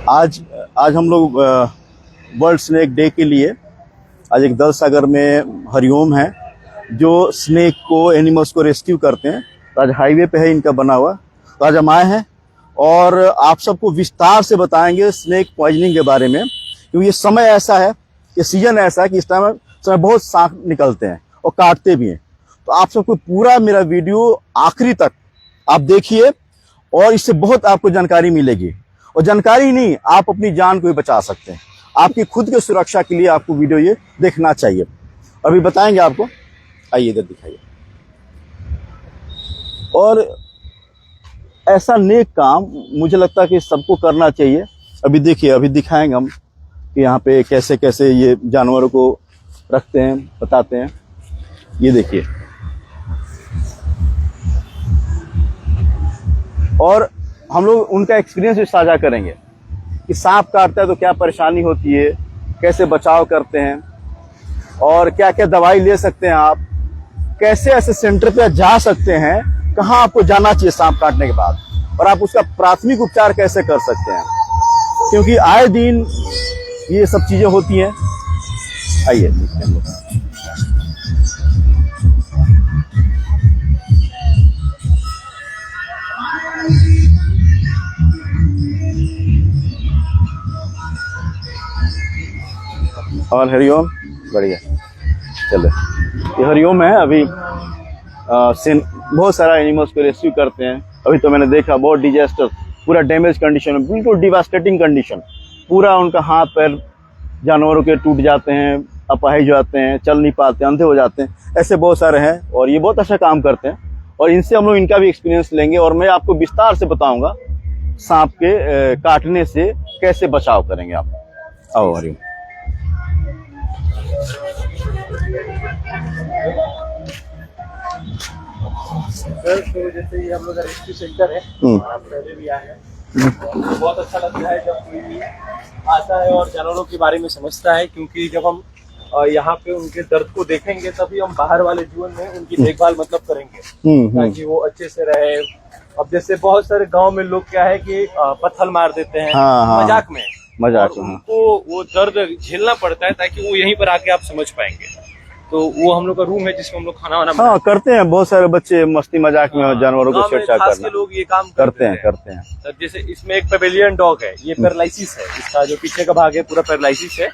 आज आज हम लोग वर्ल्ड स्नेक डे के लिए आज एक दल सागर में हरिओम है जो स्नेक को एनिमल्स को रेस्क्यू करते हैं। तो आज हाईवे पे है इनका बना हुआ। तो आज हम आए हैं और आप सबको विस्तार से बताएंगे स्नेक पॉइजनिंग के बारे में, क्योंकि ये समय ऐसा है, ये सीजन ऐसा है कि इस टाइम समय बहुत सांप निकलते हैं और काटते भी हैं। तो आप सबको पूरा मेरा वीडियो आखिरी तक आप देखिए और इससे बहुत आपको जानकारी मिलेगी। और जानकारी नहीं, आप अपनी जान को भी बचा सकते हैं। आपकी खुद की सुरक्षा के लिए आपको वीडियो ये देखना चाहिए। अभी बताएंगे आपको, आइए इधर दिखाइए। और ऐसा नेक काम मुझे लगता है कि सबको करना चाहिए। अभी देखिए, अभी दिखाएंगे हम कि यहाँ पे कैसे कैसे ये जानवरों को रखते हैं, बताते हैं। ये देखिए, और हम लोग उनका एक्सपीरियंस भी साझा करेंगे कि सांप काटता है तो क्या परेशानी होती है, कैसे बचाव करते हैं और क्या क्या दवाई ले सकते हैं आप, कैसे ऐसे सेंटर पे जा सकते हैं, कहाँ आपको जाना चाहिए सांप काटने के बाद, और आप उसका प्राथमिक उपचार कैसे कर सकते हैं, क्योंकि आए दिन ये सब चीजें होती हैं। आइए देखते हैं। और हरिओम, बढ़िया, चलो। ये हरिओम है। अभी बहुत सारा एनिमल्स को रेस्क्यू करते हैं। अभी तो मैंने देखा बहुत डिजास्टर, पूरा डैमेज कंडीशन, बिल्कुल डिवास्टेटिंग कंडीशन। पूरा उनका हाथ पैर जानवरों के टूट जाते हैं, अपाहिज जाते हैं, चल नहीं पाते, अंधे हो जाते हैं। ऐसे बहुत सारे हैं और ये बहुत अच्छा काम करते हैं। और इनसे हम लोग इनका भी एक्सपीरियंस लेंगे और मैं आपको विस्तार से बताऊंगा सांप के काटने से कैसे बचाव करेंगे आप। आओ हरिओम। सर, तो जैसे ये हम लोग रेस्क्यू सेंटर है, आप पहले भी आए हैं। बहुत अच्छा लगता है जब कोई भी आता है और जानवरों के बारे में समझता है, क्योंकि जब हम यहाँ पे उनके दर्द को देखेंगे तभी हम बाहर वाले जीवन में उनकी देखभाल मतलब करेंगे ताकि वो अच्छे से रहे। अब जैसे बहुत सारे गांव में लोग क्या है कि पत्थर मार देते हैं मजाक में, उनको वो दर्द झेलना पड़ता है ताकि वो यहीं पर आके आप समझ पाएंगे। तो वो हम लोग का रूम है जिसमें हम लोग खाना वाना करते हैं। बहुत सारे बच्चे मस्ती मजाक में जानवरों को छेड़छाड़ करना, लोग ये काम करते हैं। तो जैसे इसमें एक पेवेलियन डॉग है, ये पैरालिसिस है, इसका जो पीछे का भाग है पूरा पैरालिसिस है।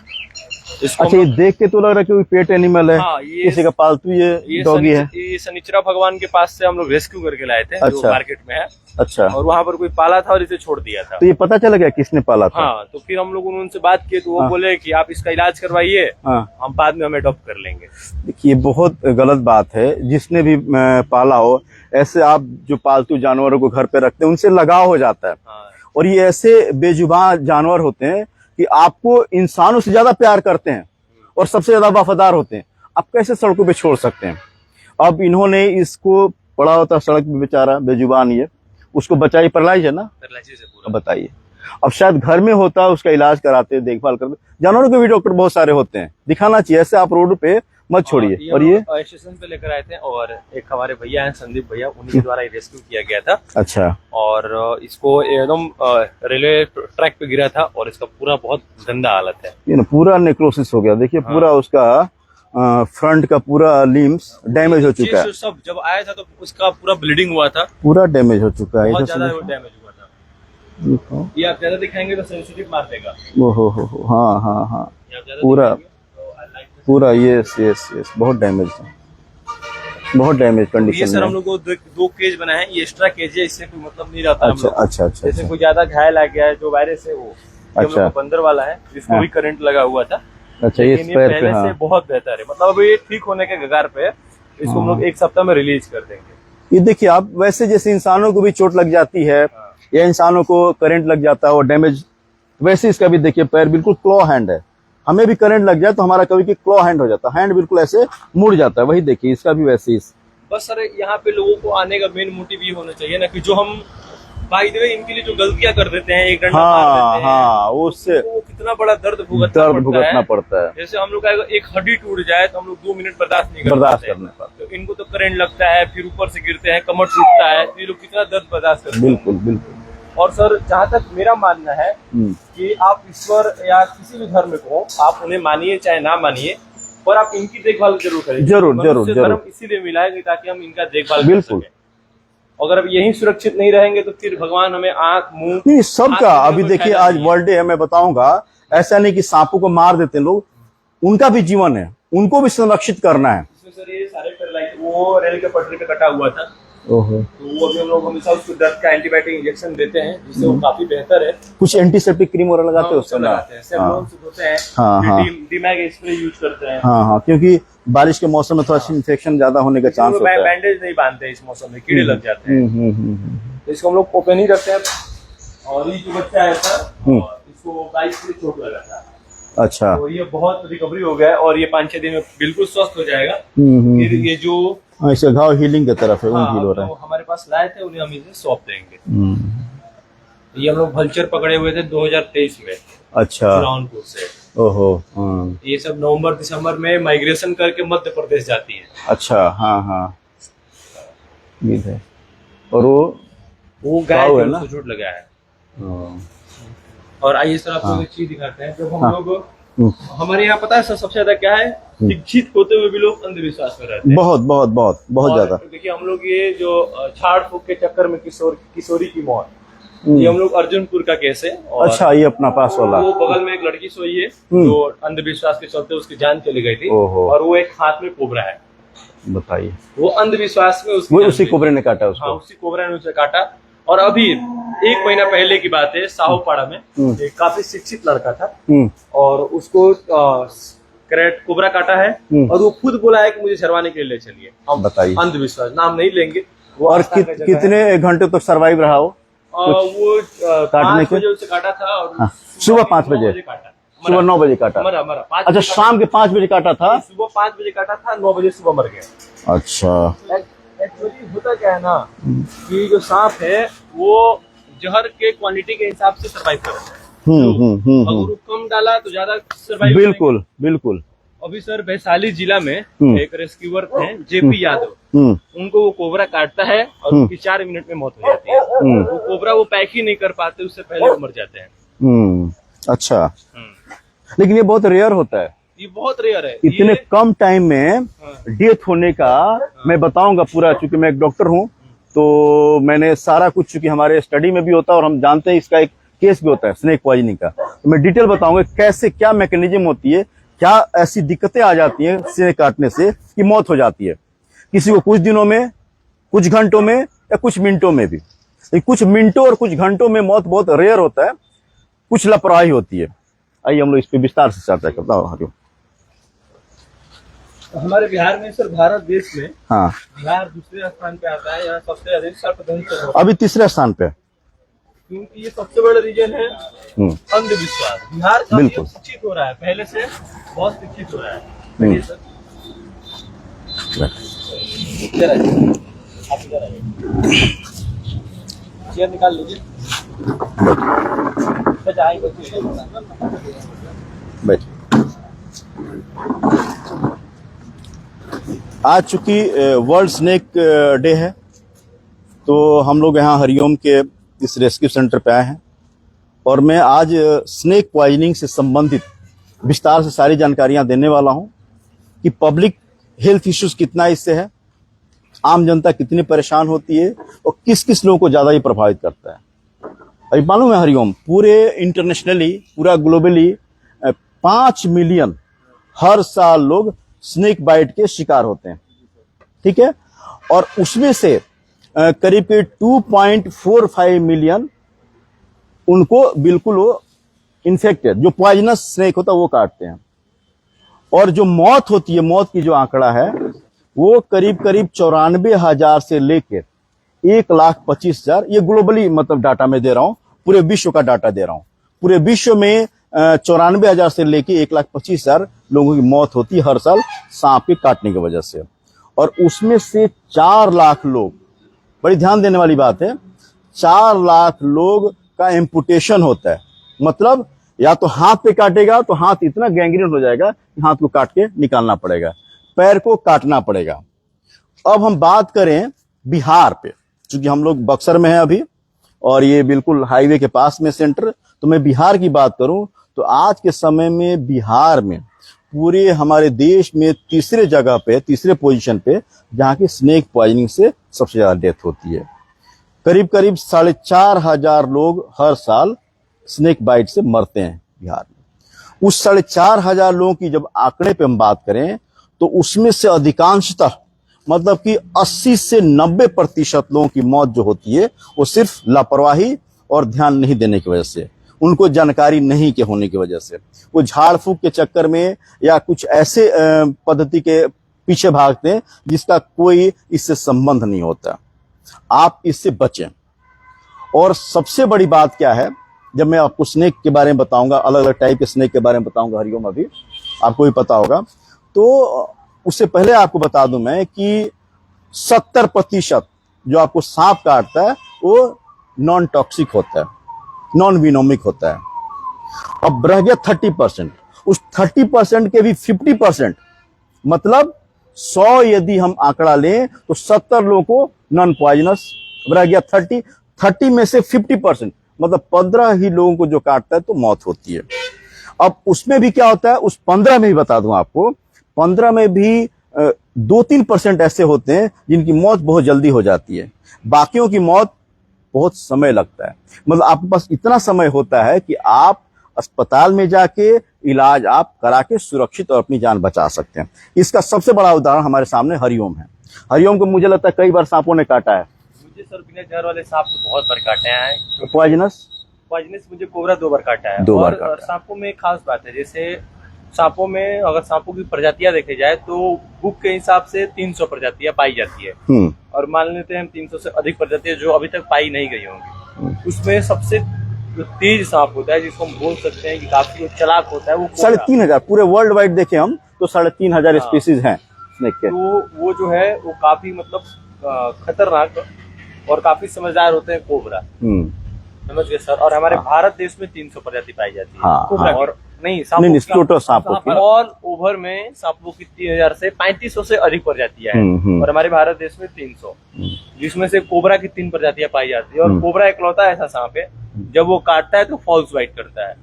अच्छा, ये देख के तो लग रहा है कि पेट एनिमल है। हाँ, किसी का पालतू ये डॉगी है। ये शनिचरा भगवान के पास से हम लोग रेस्क्यू करके लाए थे। जो मार्केट में है। अच्छा। और वहाँ पर कोई पाला था और इसे छोड़ दिया था। तो ये पता चला गया किसने पाला था? हाँ, तो फिर हम लोग उनसे बात किए तो वो बोले कि आप इसका इलाज करवाइए, हम बाद में हम अडॉप्ट कर लेंगे। देखिए, बहुत गलत बात है। जिसने भी पाला हो, ऐसे आप जो पालतू जानवरों को घर पे रखते हैं उनसे लगाव हो जाता है। और ये ऐसे बेजुबान जानवर होते हैं कि आपको इंसानों से ज्यादा प्यार करते हैं और सबसे ज्यादा वफादार होते हैं। आप कैसे सड़कों पे छोड़ सकते हैं? अब इन्होंने इसको पड़ा होता सड़क पे, बेचारा बेजुबान, ये उसको बचाई, पैरालाइज है ना, बताइए। अब शायद घर में होता, उसका इलाज कराते, देखभाल करते। जानवरों के भी डॉक्टर बहुत सारे होते हैं, दिखाना चाहिए। ऐसे आप रोड पे मत छोड़िए। और ये स्टेशन पे लेकर आए थे और एक हमारे भैया हैं, संदीप भैया, उन्हीं के द्वारा रेस्क्यू किया गया था। अच्छा। और इसको एकदम रेलवे ट्रैक पे गिरा था और इसका पूरा बहुत गंदा हालत है। ये ना पूरा नेक्रोसिस हो गया। देखिए, पूरा उसका फ्रंट का पूरा लिम्स डैमेज हो चुका है। सब जब आया था तो उसका पूरा ब्लीडिंग हुआ था, पूरा डैमेज हो चुका है। बहुत ज्यादा डैमेज हुआ था। ये आप ज्यादा दिखाएंगे तो सेंसिटिव मार देगा। ओहो, हाँ, पूरा यस, बहुत डैमेज है, बहुत डैमेज कंडीशन। ये सर हम लोग को 2 केज बनाए हैं, ये एक्स्ट्रा केज है, इससे कोई मतलब नहीं रहता। अच्छा। जैसे कोई ज्यादा घायल आ गया है, जो वायरस है वो अच्छा बंदर वाला है, जिसको भी करंट लगा हुआ था। अच्छा, ये पहले से बहुत बेहतर है, मतलब अभी ये ठीक होने के कगार पे है। इसको हम लोग 1 सप्ताह में रिलीज कर देंगे। ये देखिए आप, वैसे जैसे इंसानों को भी चोट लग जाती है या इंसानों को करंट लग जाता है और डैमेज, वैसे इसका भी देखिए पैर बिल्कुल क्लॉ हैंड है। हमें भी करंट लग जाए तो हमारा कभी की क्लॉ हैंड हो जाता है, हैंड बिल्कुल ऐसे मुड़ जाता है। वही देखिए, इसका भी वैसे ही। बस सर, यहाँ पे लोगों को आने का मेन मोटिव ये होना चाहिए ना कि जो हम बाय द वे इनके लिए जो गलतियां कर देते हैं, एक डंडा मार देते हैं, उससे वो कितना बड़ा दर्द भुगतना पड़ता है। जैसे हम लोग का एक हड्डी टूट जाए तो हम लोग 2 मिनट बर्दाश्त नहीं कर पाते। तो इनको तो करंट लगता है, फिर ऊपर से गिरते हैं, कमर टूटता है, तो ये लोग कितना दर्द बर्दाश्त करते हैं। बिल्कुल। और सर जहाँ तक मेरा मानना है कि आप ईश्वर या किसी भी धर्म को आप उन्हें मानिए चाहे ना मानिए, पर आप इनकी देखभाल जरूर करें। जरूर जरूर धर्म जरूर, इसीलिए मिला है कि ताकि हम इनका देखभाल कर बिल्कुल। सकें। अगर अब यही सुरक्षित नहीं रहेंगे तो फिर भगवान हमें आंख मुंह नहीं सबका, आंख अभी में देखिए फायदा आज नहीं है। वर्ल्ड डे है, मैं बताऊंगा, ऐसा नहीं कि सांपों को मार देते हैं लोग, उनका भी जीवन है, उनको भी संरक्षित करना है। इसमें सर ये सारे पैरालाइज वो रेल के पटरी पे कटा हुआ था, ओहो, तो वो अभी हम लोग हमेशा उसको दर्द का एंटीबायोटिक इंजेक्शन देते हैं जिससे वो काफी बेहतर है। कुछ एंटीसेप्टिक क्रीम वगैरह लगाते हाँ, हो उसको उससे ना? लगाते हैं, सेवलॉन से धोते हैं, हाँ, हाँ। डीमैग स्प्रे यूज करते हैं। हाँ हाँ, क्योंकि बारिश के मौसम में थोड़ा सा इन्फेक्शन ज्यादा होने का चांस होता है। बैंडेज नहीं बांधते हैं इस मौसम में, कीड़े लग जाते हैं, हम्म। तो इसको हम लोग ओपन ही करते हैं। और ये जो बच्चा है सर, और इसको बाइक से चोट लगा था, अच्छा, तो ये बहुत रिकवरी हो गया है और ये 5-6 दिन में बिल्कुल स्वस्थ हो जाएगा। फिर ये जो ऐसे घाव हीलिंग की तरफ है, वो हाँ, हील हो रहा तो हमारे पास लाए थे उन्हें हम इसे सौंप देंगे। है। ये हम लोग वल्चर पकड़े हुए थे 2023 में अच्छा, रावनपुर से। ओहो, ये सब नवंबर दिसंबर में माइग्रेशन करके मध्य प्रदेश जाती है। अच्छा, हाँ हाँ, ये है। और वो गाय गाय है जो ना? उसको चोट लगा है। हाँ। और आइए सर आपको एक चीज दिखाते हैं। जब हम लोग हम्म। हमारे यहाँ पता है सर सबसे ज्यादा क्या है, शिक्षित होते हुए भी लोग अंधविश्वास में रहते हैं। बहुत बहुत बहुत बहुत और ज्यादा। देखिए हम लोग ये जो झाड़ फूक के चक्कर में किशोरी की मौत, ये हम लोग अर्जुनपुर का केस है। और अच्छा, ये अपना पास वाला। वो बगल में एक लड़की सोई है जो अंधविश्वास के चलते उसकी जान चली गई थी, ओहो। और वो एक हाथ में कोबरा है। बताइए, वो अंधविश्वास में वो उसकी उसी कोबरे ने काटा उसको? हाँ, उसी कोबरा ने उसे काटा। और अभी 1 महीना पहले की बात है, साहूपाड़ा में एक काफी शिक्षित लड़का था और उसको कोबरा काटा है, और वो खुद बोला है कि मुझे शर्माने के लिए ले चलिए। हम बताइए, अंधविश्वास नाम नहीं लेंगे। वो और आस्था का जगह कितने घंटे तक सरवाइव रहा हो? है। वो काटने 5 के? बजे उसे काटा था और सुबह 5 9 बजे? काटा, सुबह 9 बजे काटा? मरा 5 अच्छा, शाम के 5 बजे काटा था? सुबह 5 बजे काटा था, 9 बजे सुबह मर गया। अच्छा, एक्चुअली होता क्या है ना कि जो सांप है वो जहर के क्वांटिटी के हिसाब से सरवाइव करता है। अगर वो कम डाला तो ज्यादा सरवाइव। बिल्कुल बिल्कुल। अभी सर वैशाली जिला में एक रेस्क्यूअर थे जेपी यादव, उनको वो कोबरा काटता है और उनकी 4 मिनट में मौत हो जाती है। वो कोबरा वो पैक ही नहीं कर पाते, उससे पहले वो मर जाते हैं। अच्छा, लेकिन ये बहुत रेयर होता है, ये बहुत रेयर है। इतने कम टाइम में डेथ होने का। मैं बताऊंगा पूरा, चूंकि मैं एक डॉक्टर हूं तो मैंने सारा कुछ, चूंकि हमारे स्टडी में भी होता है और हम जानते हैं इसका एक केस भी होता है स्नेक पॉइजनिंग का, तो मैं डिटेल बताऊंगा कैसे, क्या मैकेनिज्म होती है, क्या ऐसी दिक्कतें आ जाती हैं स्नेक काटने से कि मौत हो जाती है। किसी को कुछ दिनों में, कुछ घंटों में, या कुछ मिनटों में भी। कुछ मिनटों और कुछ घंटों में मौत बहुत रेयर होता है, कुछ लापरवाही होती है। आइए हम लोग इस पे विस्तार से चर्चा करता हूँ। हमारे बिहार में सर, भारत देश में हाँ, बिहार दूसरे स्थान पे आता है। यहाँ सबसे अधिक सर्पदंश, अभी तीसरे स्थान पे, क्योंकि ये सबसे बड़ा रीजन है अंधविश्वास। बिहार काफी बिल्कुल शिक्षित हो रहा है, पहले से बहुत शिक्षित हो रहा है। सर इधर आइए, आप इधर आइए, चेयर निकाल लीजिए। बैठ। आज चूंकि वर्ल्ड स्नेक डे है, तो हम लोग यहाँ हरिओम के इस रेस्क्यू सेंटर पे आए हैं और मैं आज स्नेक पॉइजनिंग से संबंधित विस्तार से सारी जानकारियां देने वाला हूं कि पब्लिक हेल्थ इश्यूज कितना इससे है, आम जनता कितनी परेशान होती है और किस किस लोगों को ज़्यादा ये प्रभावित करता है। अभी मालूम है हरिओम, पूरे इंटरनेशनली, पूरा ग्लोबली 5 मिलियन हर साल लोग स्नेक बाइट के शिकार होते हैं, ठीक है। और उसमें से करीब 2.45 मिलियन उनको बिल्कुल वो इन्फेक्टेड, जो पॉइजनस स्नेक होता है वो काटते हैं। और जो मौत होती है, मौत की जो आंकड़ा है वो करीब 94,000 से लेकर 1,25,000, ये ग्लोबली मतलब डाटा में दे रहा हूं, पूरे विश्व का डाटा दे रहा हूं। पूरे विश्व में 94,000 से लेकर 1,25,000 लोगों की मौत होती है हर साल सांप के काटने की वजह से। और उसमें से 4 लाख लोग, बड़ी ध्यान देने वाली बात है, 4 लाख लोग का एम्पुटेशन होता है। मतलब या तो हाथ पे काटेगा तो हाथ इतना गैंग्रीन हो जाएगा कि हाथ को काट के निकालना पड़ेगा, पैर को काटना पड़ेगा। अब हम बात करें बिहार पे, क्योंकि हम लोग बक्सर में हैं अभी, और ये बिल्कुल हाईवे के पास में सेंटर। तो मैं बिहार की बात करूं तो आज के समय में बिहार में पूरे हमारे देश में तीसरे पोजीशन पे जहां की स्नेक पॉइजनिंग से सबसे ज्यादा डेथ होती है। करीब करीब 4,500 लोग हर साल स्नेक बाइट से मरते हैं बिहार में। उस 4,500 लोगों की जब आंकड़े पे हम बात करें तो उसमें से अधिकांशतः मतलब कि 80 से 90% लोगों की मौत जो होती है वो सिर्फ लापरवाही और ध्यान नहीं देने की वजह से, उनको जानकारी नहीं के होने की वजह से, वो झाड़ फूक के चक्कर में या कुछ ऐसे पद्धति के पीछे भागते हैं जिसका कोई इससे संबंध नहीं होता। आप इससे बचें। और सबसे बड़ी बात क्या है, जब मैं आपको स्नेक के बारे में बताऊंगा, अलग अलग टाइप के स्नेक के बारे में बताऊंगा हरिओम, अभी आपको भी पता होगा, तो उससे पहले आपको बता दूं मैं कि 70% जो आपको सांप काटता है वो नॉन टॉक्सिक होता है, नॉन विनोमिक होता है। अब रह गया 30%, उस 30% के भी 50%, मतलब 100 यदि हम आंकड़ा लें तो 70 लोगों को नॉन पॉइजनस, रह गया 30 में से 50%, मतलब 15 ही लोगों को जो काटता है तो मौत होती है। अब उसमें भी क्या होता है, उस 15 में भी बता दूं आपको, 15 में भी 2-3% ऐसे होते हैं जिनकी मौत बहुत जल्दी हो जाती है, बाकियों की मौत बहुत समय लगता है। मतलब आपके पास इतना समय होता है कि आप अस्पताल में जाके इलाज आप करा के सुरक्षित और अपनी जान बचा सकते हैं। इसका सबसे बड़ा उदाहरण हमारे सामने हरिओम है। हरिओम को मुझे लगता है कई बार सांपों ने काटा है। मुझे सर बिना जहर वाले सांप तो बहुत बार काटे हैं। पॉइजनस मुझे कोबरा 2 बार काटा है। 2 बार काटा। और सांपों में एक खास बात है, जैसे सांपों में अगर सांपों की प्रजातियां देखी जाए तो बुक के हिसाब से 300 प्रजातियां पाई जाती है, और मान लेते हैं हम 300 से अधिक प्रजातियां जो अभी तक पाई नहीं गई होंगी। उसमें सबसे जो तेज सांप होता है, जिसको हम बोल सकते हैं कि काफी चालाक होता है, वो 3,500 पूरे वर्ल्ड वाइड देखे हम तो 3,500 स्पीसीज हैं स्नेक के। तो वो जो है वो काफी मतलब खतरनाक और काफी समझदार होते हैं कोबरा। समझ गए सर। और हमारे भारत देश में 300 प्रजाति पाई जाती है। और नहीं टोटल सांपों की, और ओवर में सांपों की 3,000 से 3,500 से अधिक प्रजातियां हैं, और हमारे भारत देश में 300, जिसमें से कोबरा की 3 प्रजातियां पाई जाती है। और कोबरा इकलौता ऐसा सांप है जब वो काटता है तो फॉल्स बाइट करता है,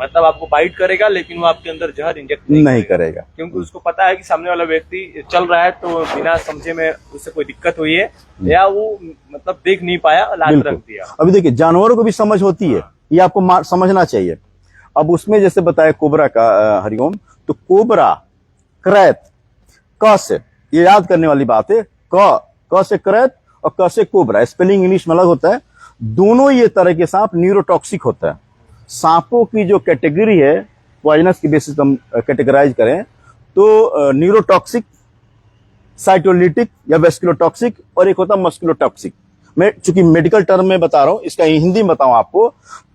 मतलब आपको बाइट करेगा लेकिन वो आपके अंदर जहर इंजेक्ट नहीं करेगा, क्योंकि उसको पता है कि सामने वाला व्यक्ति चल रहा है तो बिना समझे में उससे कोई दिक्कत हुई है या वो मतलब देख नहीं पाया, लाज रख दिया। अभी देखिए जानवरों को भी समझ होती है, ये आपको समझना चाहिए। अब उसमें जैसे बताया कोबरा का हरिओम, तो कोबरा, क्रैत, क से, ये याद करने वाली बात है, क से क्रैत और क से कोबरा, स्पेलिंग इंग्लिश में अलग होता है। दोनों ये तरह के सांप न्यूरोटॉक्सिक होता है। सांपों की जो कैटेगरी है पॉइजनस की बेसिस हम कैटेगराइज करें तो न्यूरोटॉक्सिक, साइटोलिटिक या वेस्कुलोटॉक्सिक, और एक होता है मस्कुलोटॉक्सिक। मैं चूंकि मेडिकल टर्म में बता रहा हूं, इसका हिंदी में बताऊं आपको,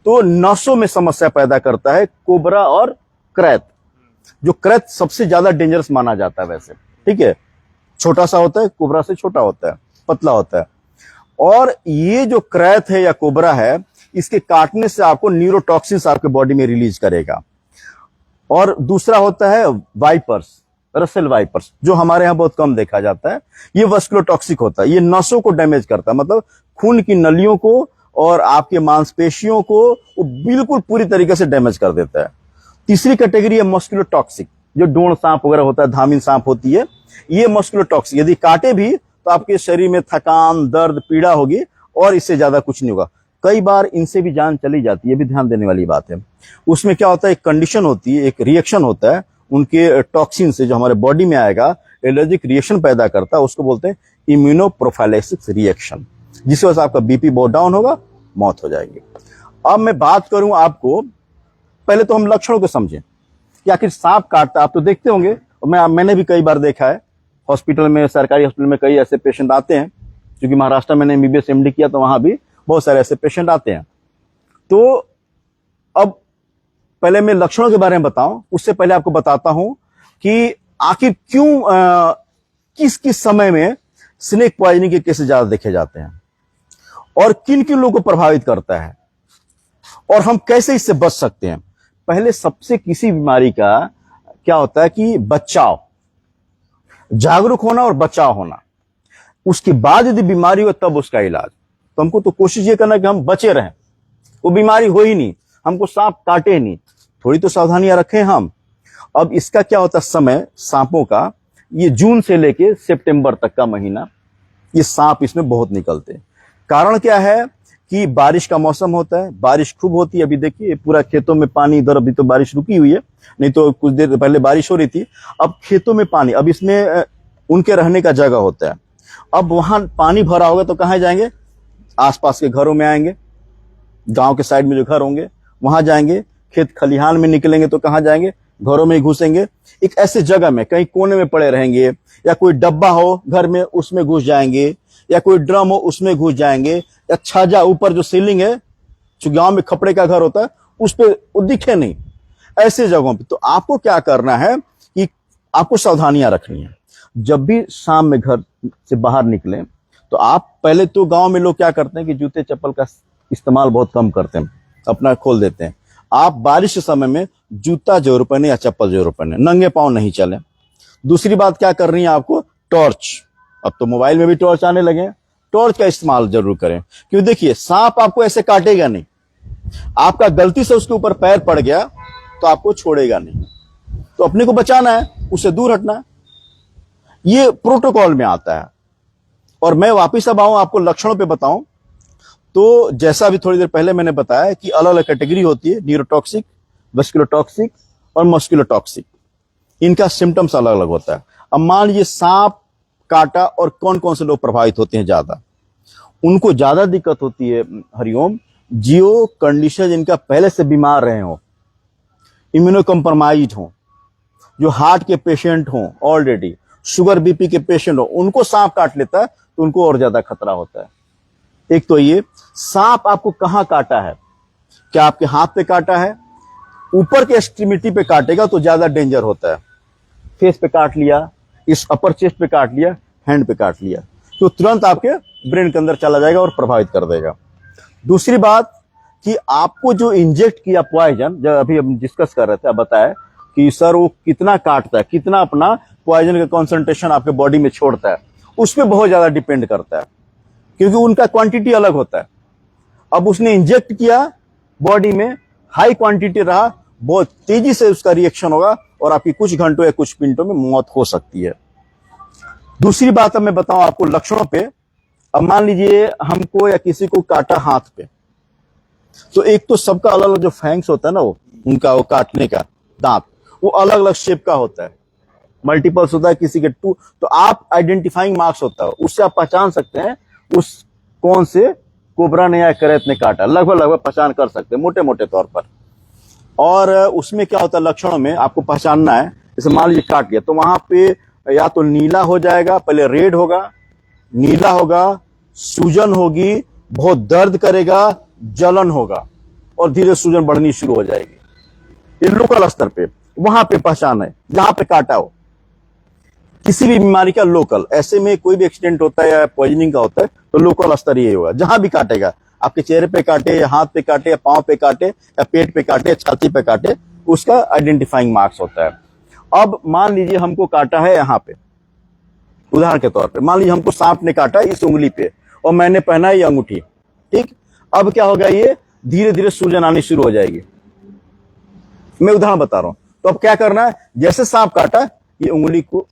तो नसों में समस्या पैदा करता है कोबरा और क्रैत। जो क्रैत सबसे ज्यादा डेंजरस माना जाता है वैसे, ठीक है, छोटा सा होता है, कोबरा से छोटा होता है, पतला होता है। और ये जो क्रैत है या कोबरा है, इसके काटने से आपको न्यूरोटॉक्सिन्स आपके बॉडी में रिलीज करेगा। और दूसरा होता है वाइपर्स, रसेल वाइपर्स, जो हमारे यहाँ बहुत कम देखा जाता है। ये वस्कुलोटॉक्सिक होता है, ये नसों को डैमेज करता है, मतलब खून की नलियों को और आपके मांसपेशियों को वो बिल्कुल पूरी तरीके से डैमेज कर देता है। तीसरी कैटेगरी है मस्कुलोटॉक्सिक, जो डोण सांप वगैरह होता है, धामिन सांप होती है, ये मस्कुलोटॉक्सिक। यदि काटे भी तो आपके शरीर में थकान, दर्द, पीड़ा होगी और इससे ज्यादा कुछ नहीं होगा। कई बार इनसे भी जान चली जाती है, ये भी ध्यान देने वाली बात है। उसमें क्या होता है, एक कंडीशन होती है, एक रिएक्शन होता है उनके टॉक्सिन से, जो हमारे बॉडी में आएगा, एलर्जिक रिएक्शन पैदा करता है, उसको बोलते हैं इम्यूनोप्रोफाइलैक्सिस रिएक्शन, जिसकी वजह से आपका बीपी बहुत डाउन होगा, मौत हो जाएगी। अब मैं बात करूं आपको, पहले तो हम लक्षणों को समझें कि आखिर सांप काटता, आप तो देखते होंगे, और मैंने भी कई बार देखा है हॉस्पिटल में, सरकारी हॉस्पिटल में कई ऐसे पेशेंट आते हैं, क्योंकि महाराष्ट्र में मैंने एमबीबीएस एमडी किया तो वहां भी बहुत सारे ऐसे पेशेंट आते हैं। तो अब पहले मैं लक्षणों के बारे में बताऊं, उससे पहले आपको बताता हूं कि आखिर क्यों किस किस समय में स्नेक पॉइजनिंग के केसेस ज्यादा देखे जाते हैं और किन किन लोगों को प्रभावित करता है और हम कैसे इससे बच सकते हैं। पहले सबसे किसी बीमारी का क्या होता है कि बचाव, जागरूक होना और बचाव होना, उसके बाद यदि बीमारी हो तब उसका इलाज। तो हमको तो कोशिश ये करना है कि हम बचे रहें, वो बीमारी हो ही नहीं, हमको सांप काटे नहीं, थोड़ी तो सावधानियां रखें हम। अब इसका क्या होता है समय सांपों का, ये जून से लेके सितंबर तक का महीना, ये सांप इसमें बहुत निकलते हैं। कारण क्या है कि बारिश का मौसम होता है, बारिश खूब होती है। अभी देखिए पूरा खेतों में पानी, इधर अभी तो बारिश रुकी हुई है, नहीं तो कुछ देर पहले बारिश हो रही थी। अब खेतों में पानी, अब इसमें उनके रहने का जगह होता है। अब वहां पानी भरा होगा तो कहाँ जाएंगे, आसपास के घरों में आएंगे, गांव के साइड में जो घर होंगे वहां जाएंगे, खेत खलिहान में निकलेंगे तो कहाँ जाएंगे, घरों में घुसेंगे। एक ऐसे जगह में कहीं कोने में पड़े रहेंगे, या कोई डब्बा हो घर में उसमें घुस जाएंगे, या कोई ड्रम हो उसमें घुस जाएंगे, या छाजा ऊपर जो सीलिंग है, जो गांव में खपड़े का घर होता है उस पे वो दिखे नहीं, ऐसे जगहों पे। तो आपको क्या करना है कि आपको सावधानियां रखनी है। जब भी शाम में घर से बाहर निकले तो आप पहले तो गांव में लोग क्या करते हैं कि जूते चप्पल का इस्तेमाल बहुत कम करते हैं, अपना खोल देते हैं। आप बारिश के समय में जूता जरूर पहने या चप्पल जरूर पहने, नंगे पांव नहीं चले। दूसरी बात क्या करनी है आपको, टॉर्च, अब तो मोबाइल में भी टॉर्च आने लगे हैं, टॉर्च का इस्तेमाल जरूर करें। क्योंकि देखिए सांप आपको ऐसे काटेगा नहीं, आपका गलती से उसके ऊपर पैर पड़ गया तो आपको छोड़ेगा नहीं। तो अपने को बचाना है, उससे दूर हटना है, ये प्रोटोकॉल में आता है। और मैं वापिस अब आऊं आपको लक्षणों पे बताऊं तो जैसा अभी थोड़ी देर पहले मैंने बताया कि अलग अलग कैटेगरी होती है, न्यूरोटॉक्सिक, वेस्कुलोटॉक्सिक और मस्कुलोटॉक्सिक। इनका सिम्टम्स अलग अलग होता है। अब मान लीजिए सांप काटा और कौन कौन से लोग प्रभावित होते हैं ज्यादा, उनको ज्यादा दिक्कत होती है हरिओम, जियो कंडीशन जिनका पहले से बीमार रहे हो, इम्यूनो कॉम्प्रोमाइज्ड हो, जो हार्ट के पेशेंट हो, ऑलरेडी शुगर बीपी के पेशेंट हो, उनको सांप काट लेता है तो उनको और ज्यादा खतरा होता है। एक तो ये सांप आपको कहां काटा है, क्या आपके हाथ पे काटा है, ऊपर के एक्सट्रीमिटी पे काटेगा तो ज्यादा डेंजर होता है। फेस पे काट लिया, इस अपर चेस्ट पे काट लिया, हैंड पे काट लिया, तो तुरंत आपके ब्रेन के अंदर चला जाएगा और प्रभावित कर देगा। दूसरी बात कि आपको जो इंजेक्ट किया पॉइजन, जब अभी हम डिस्कस कर रहे थे, आप बताया कि सर वो कितना काटता है, कितना अपना पॉइजन का कॉन्सेंट्रेशन आपके बॉडी में छोड़ता है, उस पर बहुत ज्यादा डिपेंड करता है, क्योंकि उनका क्वांटिटी अलग होता है। अब उसने इंजेक्ट किया बॉडी में, हाई क्वांटिटी रहा, बहुत तेजी से उसका रिएक्शन होगा और आपकी कुछ घंटों या कुछ मिनटों में मौत हो सकती है। दूसरी बात अब मैं बताऊं आपको लक्षणों पे। अब मान लीजिए हमको या किसी को काटा हाथ पे, तो एक तो सबका अलग अलग जो फैंग्स होता है ना, वो उनका वो काटने का दांत वो अलग अलग शेप का होता है, मल्टीपल्स होता है, किसी के टू। तो आप आइडेंटिफाइंग मार्क्स होता है, उससे आप पहचान सकते हैं उस कौन से कोबरा ने या करैत ने काटा, लगभग पहचान कर सकते हैं मोटे मोटे तौर पर। और उसमें क्या होता है लक्षणों में आपको पहचानना है, जैसे मान लीजिए काट लिया तो वहां पे या तो नीला हो जाएगा, पहले रेड होगा, नीला होगा, सूजन होगी, बहुत दर्द करेगा, जलन होगा और धीरे सूजन बढ़नी शुरू हो जाएगी। ये लोकल स्तर पे वहां पे पहचान है जहां पे काटा हो, किसी भी बीमारी का लोकल। ऐसे में कोई भी एक्सीडेंट होता है या पॉइजनिंग का होता है तो लोकल स्तर ये होगा, जहां भी काटेगा, आपके चेहरे पे काटे या हाथ पे काटे या पांव पे काटे या पेट पे काटे या छाती पे काटे, उसका आइडेंटिफाइंग मार्क्स होता है। अब मान लीजिए हमको काटा है यहाँ पे, उदाहरण के तौर पे मान लीजिए हमको सांप ने काटा इस उंगली पे और मैंने पहना ये अंगूठी, ठीक। अब क्या होगा, ये धीरे धीरे सूजन आनी शुरू हो जाएगी, मैं उदाहरण बता रहा हूं। तो अब क्या करना है, जैसे सांप काटा ये उंगली को,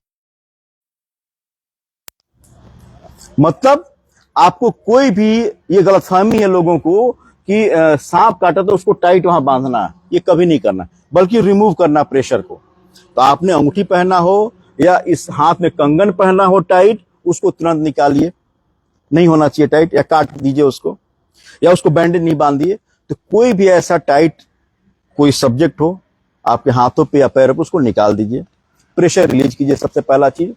मतलब आपको कोई भी ये गलतफहमी है लोगों को कि सांप काटा तो उसको टाइट वहां बांधना है, ये कभी नहीं करना, बल्कि रिमूव करना प्रेशर को। तो आपने अंगूठी पहना हो या इस हाथ में कंगन पहना हो टाइट, उसको तुरंत निकालिए, नहीं होना चाहिए टाइट, या काट दीजिए उसको, या उसको बैंडेज नहीं बांधिए। तो कोई भी ऐसा टाइट कोई सब्जेक्ट हो आपके हाथों पे या पैरों पे, उसको निकाल दीजिए, प्रेशर रिलीज कीजिए, सबसे पहला चीज।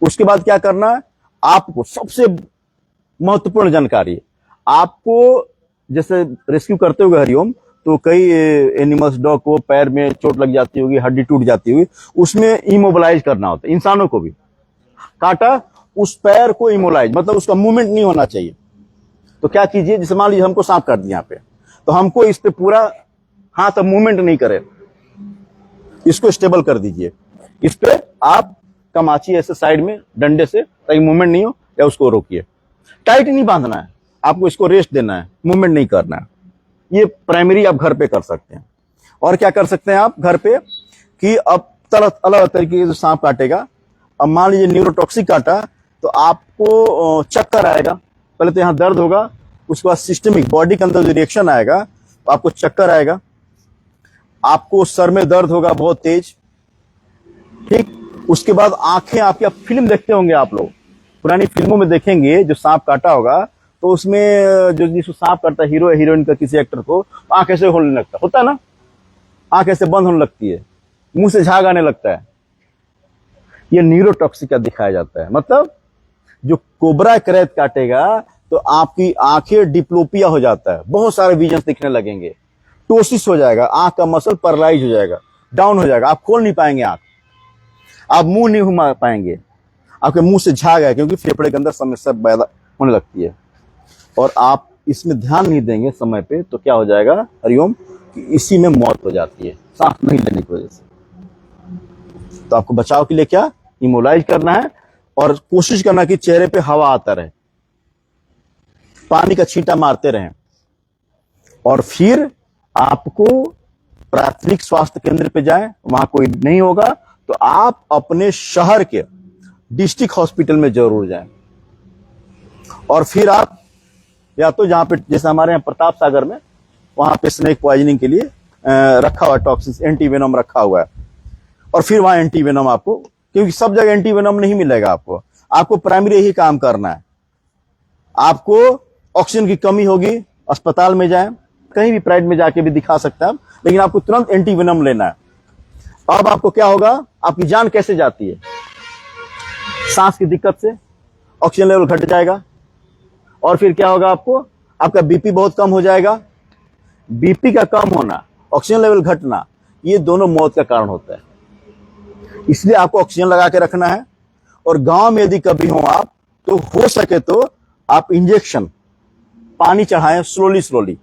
उसके बाद क्या करना है, आपको सबसे महत्वपूर्ण जानकारी, आपको जैसे रेस्क्यू करते हुए हरिओम, तो कई एनिमल्स, डॉग को पैर में चोट लग जाती होगी, हड्डी टूट जाती होगी, उसमें इमोबिलाइज करना होता है। इंसानों को भी काटा, उस पैर को इमोबिलाइज, मतलब उसका मूवमेंट नहीं होना चाहिए। तो क्या कीजिए, जैसे मान लीजिए हमको सांप काट दिया यहाँ पे, तो हमको इस पे पूरा हाथ मूवमेंट नहीं करे, इसको स्टेबल कर दीजिए। इस पे आप कमाची ऐसे साइड में डंडे से, ताकि मूवमेंट नहीं हो, या उसको रोकिए। टाइट नहीं बांधना है, आपको इसको रेस्ट देना है, मूवमेंट नहीं करना है। ये प्राइमरी आप घर पे कर सकते हैं। और क्या कर सकते हैं आप घर पे कि अब अलग अलग तरीके के जो सांप काटेगा, अब मान लीजिए न्यूरोटॉक्सिक काटा तो आपको चक्कर आएगा, पहले तो यहाँ दर्द होगा, उसके बाद सिस्टमिक बॉडी के अंदर जो रिएक्शन आएगा तो आपको चक्कर आएगा, आपको सर में दर्द होगा बहुत तेज, ठीक। उसके बाद आंखें आपकी, आप फिल्म देखते होंगे, आप लोग पुरानी फिल्मों में देखेंगे जो सांप काटा होगा तो उसमें जो जिसको सांप काटता है हीरो या हीरोइन का किसी एक्टर को, आंख ऐसे होने लगता होता है ना, आंख ऐसे बंद होने लगती है, मुंह से झाग आने लगता है। ये न्यूरोटॉक्सिक का दिखाया जाता है। मतलब जो कोबरा करैत काटेगा तो आपकी आंखें डिप्लोपिया हो जाता है, बहुत सारे विजन दिखने लगेंगे, टोसिस हो जाएगा, आंख का मसल पैरालाइज हो जाएगा, डाउन हो जाएगा, आप खोल नहीं पाएंगे आंख, आप मुंह नहीं घुमा पाएंगे, आपके मुंह से झाग है क्योंकि फेफड़े के अंदर समस्या पैदा होने लगती है। और आप इसमें ध्यान नहीं देंगे समय पे तो क्या हो जाएगा हरिओम, कि इसी में मौत हो जाती है सांस नहीं लेने की वजह से। तो आपको बचाव के लिए क्या, इमोलाइज करना है और कोशिश करना कि चेहरे पे हवा आता रहे, पानी का छींटा मारते रहें। और फिर आपको प्राथमिक स्वास्थ्य केंद्र पे जाएं, वहां कोई नहीं होगा तो आप अपने शहर के डिस्ट्रिक्ट हॉस्पिटल में जरूर जाएं। और फिर आप या तो जहां पे जैसे हमारे यहाँ प्रताप सागर में, वहां पे स्नेक पॉइजनिंग के लिए रखा हुआ टॉक्सिन एंटीवेनम रखा हुआ है, और फिर वहां एंटीवेनम आपको, क्योंकि सब जगह एंटीवेनम नहीं मिलेगा आपको प्राइमरी ही काम करना है। आपको ऑक्सीजन की कमी होगी, अस्पताल में जाएं, कहीं भी प्राइवेट में जाके भी दिखा सकते हैं आप, लेकिन आपको तुरंत एंटीवेनम लेना है। अब आपको क्या होगा, आपकी जान कैसे जाती है, सांस की दिक्कत से, ऑक्सीजन लेवल घट जाएगा, और फिर क्या होगा आपका बीपी बहुत कम हो जाएगा। बीपी का कम होना, ऑक्सीजन लेवल घटना, ये दोनों मौत का कारण होता है। इसलिए आपको ऑक्सीजन लगा के रखना है। और गांव में यदि कभी हो आप, तो हो सके तो आप इंजेक्शन पानी चढ़ाएं, स्लोली,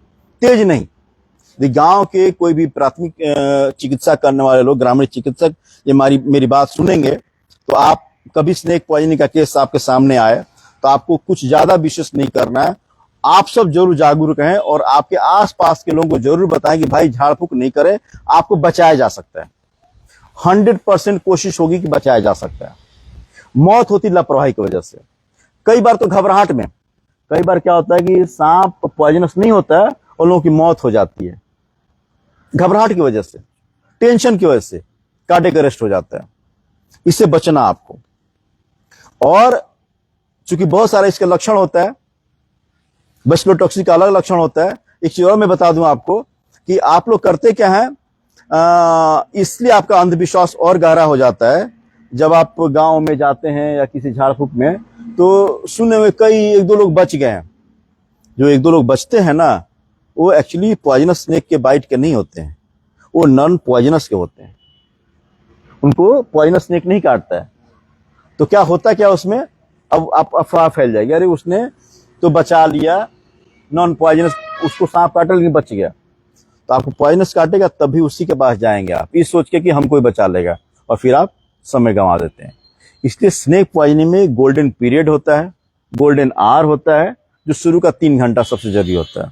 तेज नहीं। यदि गांव के कोई भी प्राथमिक चिकित्सा करने वाले लोग, ग्रामीण चिकित्सक ये मेरी बात सुनेंगे, तो आप कभी स्नेक पॉइजनिंग का केस आपके सामने आए तो आपको कुछ ज्यादा विशेष नहीं करना है। आप सब जरूर जागरूक हैं और आपके आसपास के लोगों को जरूर बताएं कि भाई झाड़ फूक नहीं करें, आपको बचाया जा सकता है। 100% कोशिश होगी कि बचाया जा सकता है। मौत होती लापरवाही की वजह से, कई बार तो घबराहट में, कई बार क्या होता है कि सांप पॉइजनस नहीं होता है और लोगों की मौत हो जाती है घबराहट की वजह से, टेंशन की वजह से कार्डियक अरेस्ट हो जाता है। इससे बचना आपको। और चूंकि बहुत सारे इसके लक्षण होता है, बैसिलोटॉक्सिस का अलग लक्षण होता है। एक चीज और मैं बता दूं आपको कि आप लोग करते क्या है, इसलिए आपका अंधविश्वास और गहरा हो जाता है। जब आप गांव में जाते हैं या किसी झाड़ फूक में, तो सुनने में कई एक दो लोग बच गए हैं। जो एक दो लोग बचते हैं ना, वो एक्चुअली पॉइजनस स्नेक के बाइट के नहीं होते हैं, वो नॉन पॉइजनस के होते हैं, उनको पॉइजनस स्नेक नहीं काटता है। तो क्या होता क्या उसमें, अब आप अफवाह फैल जाएगी, अरे उसने तो बचा लिया नॉन पॉइजनस, उसको सांप काटा लेकिन बच गया। तो आपको पॉइजनस काटेगा तभी उसी के पास जाएंगे आप, इस सोच के कि हमको ही बचा लेगा, और फिर आप समय गंवा देते हैं। इसलिए स्नेक पॉइजनिंग में गोल्डन पीरियड होता है, गोल्डन आवर होता है, जो शुरू का 3 घंटा सबसे जरूरी होता है।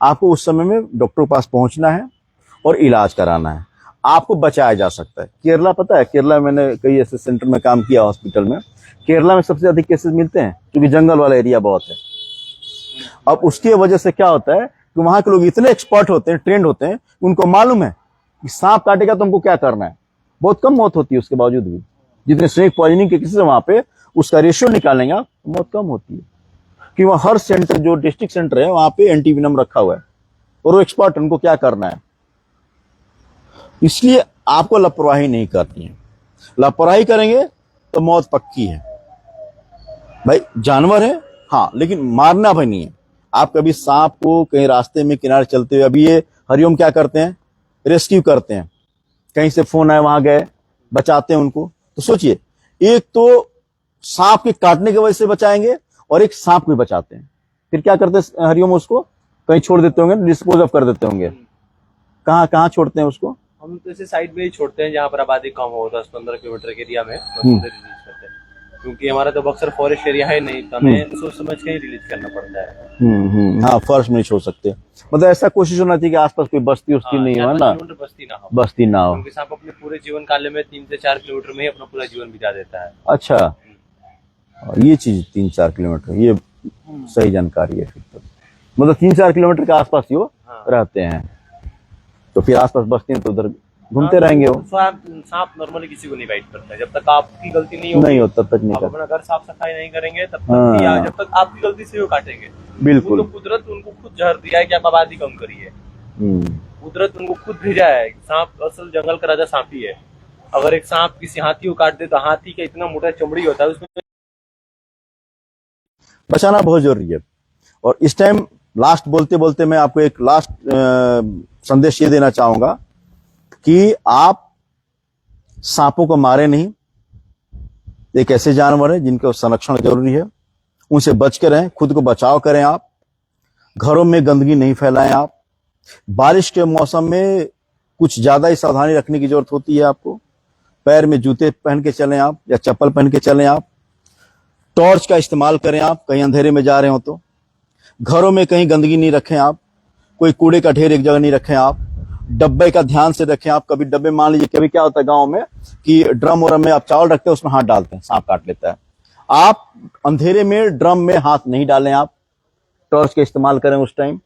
आपको उस समय में डॉक्टर के पास पहुंचना है और इलाज कराना है, आपको बचाया जा सकता है। केरला, पता है केरला, मैंने कई ऐसे सेंटर में काम किया हॉस्पिटल में, केरला में सबसे अधिक केसेस मिलते हैं क्योंकि जंगल वाला एरिया बहुत है। अब उसकी वजह से क्या होता है कि वहां के लोग इतने एक्सपर्ट होते हैं, ट्रेंड होते हैं, उनको मालूम है कि सांप काटेगा तो हमको क्या करना है। बहुत कम मौत होती है उसके बावजूद भी, जितने स्नेक पॉइजनिंग के केसेस वहां पे उसका रेशियो निकालेंगे आप, बहुत कम होती है। कि वहां हर सेंटर, जो डिस्ट्रिक्ट सेंटर है, वहां पे एंटीवेनम रखा हुआ है और वो एक्सपर्ट, उनको क्या करना है। इसलिए आपको लापरवाही नहीं करनी है। लापरवाही करेंगे तो मौत पक्की है। भाई जानवर है हाँ, लेकिन मारना भी नहीं है। आप कभी सांप को कहीं रास्ते में किनारे चलते हुए, अभी ये हरिओम क्या करते हैं, रेस्क्यू करते हैं, कहीं से फोन आए वहां गए, बचाते हैं उनको। तो सोचिए, एक तो सांप के काटने की वजह से बचाएंगे और एक सांप को बचाते हैं, फिर क्या करते हैं हरिओम, उसको कहीं छोड़ देते होंगे, डिस्पोज ऑफ कर देते होंगे। कहाँ छोड़ते हैं उसको? हम तो ऐसे साइड में ही छोड़ते हैं जहाँ पर आबादी कम हो, 10-15 किलोमीटर के एरिया में, उधर रिलीज करते हैं। क्योंकि हमारा तो बक्सर फॉरेस्ट एरिया है नहीं, तो हमें सोच समझ के ही रिलीज करना पड़ता है। हाँ, फर्श में नहीं छोड़ सकते। मतलब ऐसा कोशिश होना चाहिए कि आसपास कोई बस्ती उस्ती हाँ, नहीं हो, है 4-5 ना, किलोमीटर बस्ती ना हो, बस्ती ना हो। क्योंकि सांप अपने पूरे जीवन काल में 3 से 4 किलोमीटर में ही अपना पूरा जीवन बिता देता है। अच्छा, ये चीज 3-4 किलोमीटर, ये सही जानकारी है फिर तो। मतलब 3-4 किलोमीटर के आसपास ही वो रहते हैं, तो फिर आसपास बस्ती है तो उधर घूमते रहेंगे वो। सांप नॉर्मली किसी को नहीं बाइट करता है, जब तक आपकी गलती नहीं होगी, नहीं हो तब तक नहीं आप कर। अपना घर साफ सफाई नहीं करेंगे तब तक, या जब तक आपकी गलती से वो काटेंगे। बिल्कुल। तो कुदरत उनको खुद जहर दिया है कि आप आबादी कम करिए। कुदरत उनको खुद भेजा है। सांप असल जंगल का राजा सांप ही है। अगर एक सांप किसी हाथी को काट दे तो हाथी का इतना मोटा चमड़ी होता है, उसमें बचाना बहुत जरूरी है। और इस टाइम लास्ट बोलते बोलते मैं आपको एक लास्ट संदेश ये देना चाहूंगा कि आप सांपों को मारे नहीं। एक ऐसे जानवर है जिनका संरक्षण जरूरी है, उनसे बच के रहें, खुद को बचाव करें। आप घरों में गंदगी नहीं फैलाएं। आप बारिश के मौसम में कुछ ज्यादा ही सावधानी रखने की जरूरत होती है आपको। पैर में जूते पहन के चलें आप, या चप्पल पहन के चलें आप। टॉर्च का इस्तेमाल करें आप कहीं अंधेरे में जा रहे हो तो। घरों में कहीं गंदगी नहीं रखें आप, कोई कूड़े का ढेर एक जगह नहीं रखें आप। डब्बे का ध्यान से रखें आप। कभी डब्बे, मान लीजिए कभी क्या होता है गांव में कि ड्रम और में आप चावल रखते हैं, उसमें हाथ डालते हैं, सांप काट लेता है। आप अंधेरे में ड्रम में हाथ नहीं डालें आप, टॉर्च का इस्तेमाल करें उस टाइम।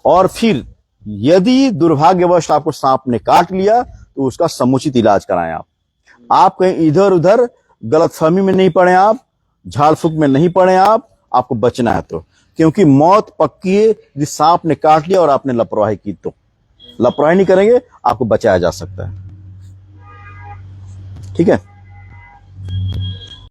और फिर यदि दुर्भाग्यवश आपको सांप ने काट लिया तो उसका समुचित इलाज कराएं आप कहीं इधर उधर गलतफहमी में नहीं पड़े, आप झाड़ फूक में नहीं पड़े। आपको बचना है तो, क्योंकि मौत पक्की है यदि सांप ने काट लिया और आपने लापरवाही की तो। लापरवाही नहीं करेंगे, आपको बचाया जा सकता है। ठीक है।